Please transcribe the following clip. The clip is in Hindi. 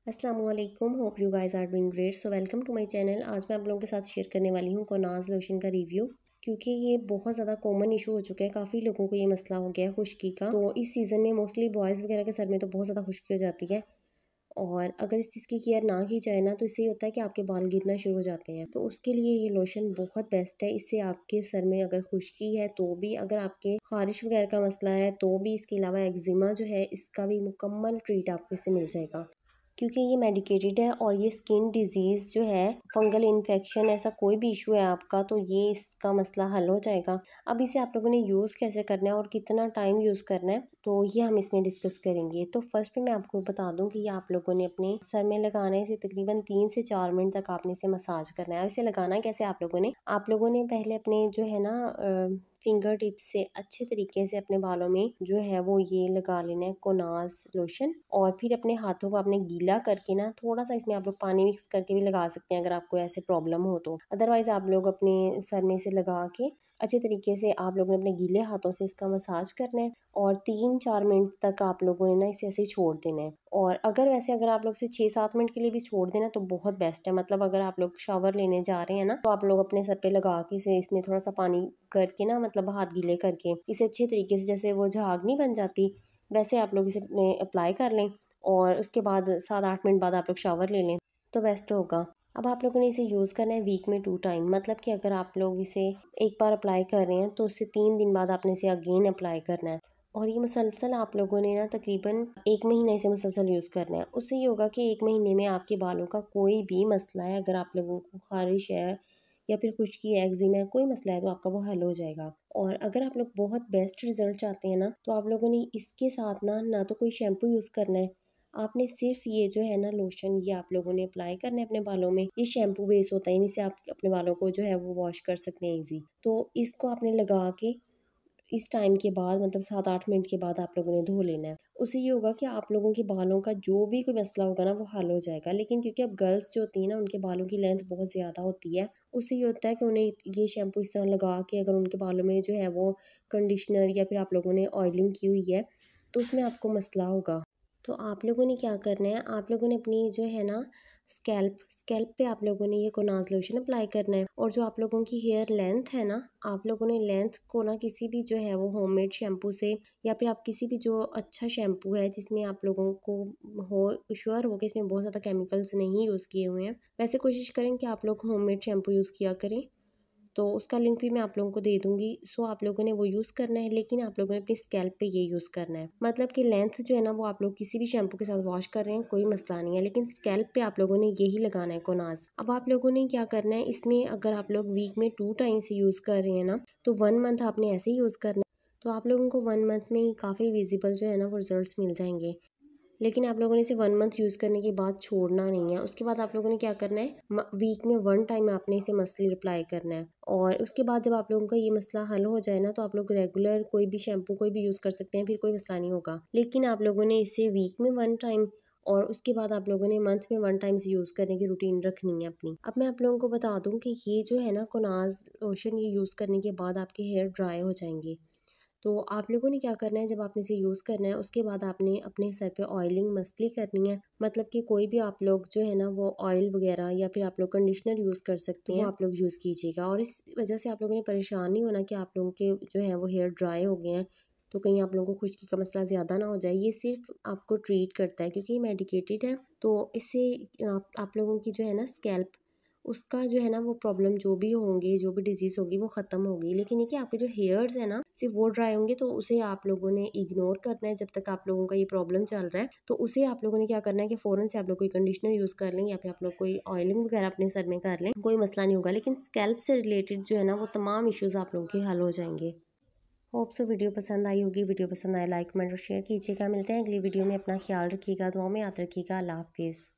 अस्सलाम वालेकुम, hope you guys are doing great. So welcome to my channel. आज मैं आप लोगों के साथ शेयर करने वाली हूँ कोनाज लोशन का रिव्यू, क्योंकि ये बहुत ज़्यादा कॉमन इशू हो चुका है। काफ़ी लोगों को ये मसला हो गया है खुश्की का। तो इस सीज़न में मोस्टली बॉयज़ वगैरह के सर में तो बहुत ज़्यादा खुश्की हो जाती है, और अगर इस चीज़ की केयर ना की जाए ना तो इससे ये होता है कि आपके बाल गिरना शुरू हो जाते हैं। तो उसके लिए ये लोशन बहुत बेस्ट है। इससे आपके सर में अगर खुश्की है तो भी, अगर आपके खारिश वगैरह का मसला है तो भी, इसके अलावा एक्जिमा जो है इसका भी मुकम्मल ट्रीट आपको इससे मिल जाएगा, क्योंकि ये मेडिकेटेड है। और ये स्किन डिजीज़ जो है, फंगल इन्फेक्शन, ऐसा कोई भी इशू है आपका तो ये इसका मसला हल हो जाएगा। अब इसे आप लोगों ने यूज़ कैसे करना है और कितना टाइम यूज़ करना है, तो ये हम इसमें डिस्कस करेंगे। तो फर्स्ट में मैं आपको बता दूं कि ये आप लोगों ने अपने सर में लगाना है। इसे तकरीबन 3 से 4 मिनट तक आपने इसे मसाज करना है। इसे लगाना कैसे आप लोगों ने पहले अपने जो है ना फिंगर टिप्स से अच्छे तरीके से अपने बालों में जो है वो ये लगा लेना है कोनाज लोशन, और फिर अपने हाथों को आपने गीला करके ना थोड़ा सा इसमें आप लोग पानी मिक्स करके भी लगा सकते हैं अगर आपको ऐसे प्रॉब्लम हो तो। अदरवाइज आप लोग अपने सर में से लगा के अच्छे तरीके से आप लोगों ने अपने गीले हाथों से इसका मसाज करना है, और 3-4 मिनट तक आप लोगों ने ना इसे ऐसे ही छोड़ देना है। और अगर आप लोग से 6-7 मिनट के लिए भी छोड़ देना तो बहुत बेस्ट है। मतलब अगर आप लोग शावर लेने जा रहे हैं ना तो आप लोग अपने सर पे लगा के इसे, इसमें थोड़ा सा पानी करके ना, मतलब हाथ गीले करके इसे अच्छे तरीके से, जैसे वो झाग नहीं बन जाती वैसे आप लोग इसे अप्लाई कर लें, और उसके बाद 7-8 मिनट बाद आप लोग शावर ले लें तो बेस्ट होगा। अब आप लोगों ने इसे यूज़ करना है वीक में 2 टाइम। मतलब कि अगर आप लोग इसे एक बार अप्लाई कर रहे हैं तो उससे 3 दिन बाद आपने इसे अगेन अप्लाई करना है, और ये मुसलसल आप लोगों ने ना तकरीबन 1 महीने से मुसलसल यूज़ करना है। उससे ये होगा कि 1 महीने में आपके बालों का कोई भी मसला है, अगर आप लोगों को खारिश है या फिर खुश्की है, एक्जिमा है, कोई मसला है तो आपका वो हल हो जाएगा। और अगर आप लोग बहुत बेस्ट रिजल्ट चाहते हैं ना तो आप लोगों ने इसके साथ ना तो कोई शैम्पू यूज़ करना है, आपने सिर्फ ये जो है ना लोशन, ये आप लोगों ने अप्लाई करना है अपने बालों में। ये शैम्पू बेस होता है, इन्हीं से आप अपने बालों को जो है वो वॉश कर सकते हैं ईजी। तो इसको आपने लगा के इस टाइम के बाद, मतलब 7-8 मिनट के बाद आप लोगों ने धो लेना है। उससे ये होगा कि आप लोगों के बालों का जो भी कोई मसला होगा ना वो हल हो जाएगा। लेकिन क्योंकि अब गर्ल्स जो होती हैं ना उनके बालों की लेंथ बहुत ज़्यादा होती है, उससे ये होता है कि उन्हें ये शैम्पू इस तरह लगा के, अगर उनके बालों में जो है वो कंडीशनर या फिर आप लोगों ने ऑयलिंग की हुई है तो उसमें आपको मसला होगा। तो आप लोगों ने क्या करना है, आप लोगों ने अपनी जो है ना स्कैल्प पे आप लोगों ने ये कोनाज लोशन अप्लाई करना है। और जो आप लोगों की हेयर लेंथ है ना, आप लोगों ने लेंथ को ना किसी भी जो है वो होममेड शैम्पू से, या फिर आप किसी भी जो अच्छा शैम्पू है जिसमें आप लोगों को हो श्योर हो कि इसमें बहुत ज़्यादा केमिकल्स नहीं यूज़ किए हुए हैं, वैसे कोशिश करें कि आप लोग होममेड शैम्पू यूज़ किया करें। तो उसका लिंक भी मैं आप लोगों को दे दूँगी। सो आप लोगों ने वो यूज़ करना है, लेकिन आप लोगों ने अपनी स्कैल्प पे ये यूज़ करना है। मतलब कि लेंथ जो है ना वो आप लोग किसी भी शैम्पू के साथ वॉश कर रहे हैं कोई मसला नहीं है, लेकिन स्कैल्प पे आप लोगों ने यही लगाना है कोनाज। अब आप लोगों ने क्या करना है, इसमें अगर आप लोग वीक में 2 टाइम से यूज़ कर रहे हैं ना तो 1 मंथ आपने ऐसे ही यूज़ करना है। तो आप लोगों को 1 मंथ में ही काफ़ी विजिबल जो है ना वो रिजल्ट्स मिल जाएंगे। लेकिन आप लोगों ने इसे 1 मंथ यूज़ करने के बाद छोड़ना नहीं है। उसके बाद आप लोगों ने क्या करना है, वीक में 1 टाइम आपने इसे मसली अप्लाई करना है। और उसके बाद जब आप लोगों का ये मसला हल हो जाए ना तो आप लोग रेगुलर कोई भी शैम्पू कोई भी यूज़ कर सकते हैं, फिर कोई मसला नहीं होगा। लेकिन आप लोगों ने इसे वीक में 1 टाइम और उसके बाद आप लोगों ने मंथ में 1 टाइम से यूज़ करने की रूटीन रखनी है अपनी। अब मैं आप लोगों को बता दूं कि ये जो है ना कोनाज लोशन, ये यूज़ करने के बाद आपके हेयर ड्राई हो जाएंगे। तो आप लोगों ने क्या करना है, जब आपने इसे यूज़ करना है उसके बाद आपने अपने सर पे ऑयलिंग मस्टली करनी है। मतलब कि कोई भी आप लोग जो है ना वो ऑयल वगैरह या फिर आप लोग कंडीशनर यूज़ कर सकते हैं, वो आप लोग यूज़ कीजिएगा। और इस वजह से आप लोगों ने परेशान नहीं होना कि आप लोगों के जो है वो हेयर ड्राई हो गए हैं तो कहीं आप लोगों को खुश्की का मसला ज़्यादा ना हो जाए। ये सिर्फ आपको ट्रीट करता है क्योंकि ये मेडिकेटेड है, तो इससे आप लोगों की जो है ना स्कैल्प, उसका जो है ना वो प्रॉब्लम जो भी होंगे, जो भी डिजीज़ होगी वो ख़त्म होगी। लेकिन ये कि आपके जो हेयर्स है ना सिर्फ वो ड्राई होंगे, तो उसे आप लोगों ने इग्नोर करना है जब तक आप लोगों का ये प्रॉब्लम चल रहा है। तो उसे आप लोगों ने क्या करना है कि फ़ौरन से आप लोग कोई कंडीशनर यूज़ कर लें या फिर आप लोग कोई ऑयलिंग वगैरह अपने सर में कर लें, कोई मसला नहीं होगा। लेकिन स्कैल्प से रिलेटेड जो है ना वो तमाम इश्यूज़ आप लोगों के हल हो जाएंगे। होप सो वीडियो पसंद आई होगी। वीडियो पसंद आए लाइक कमेंट और शेयर कीजिएगा। मिलते हैं अगली वीडियो में। अपना ख्याल रखिएगा, दुआ में याद रखिएगा। अल्लाह हाफिज़।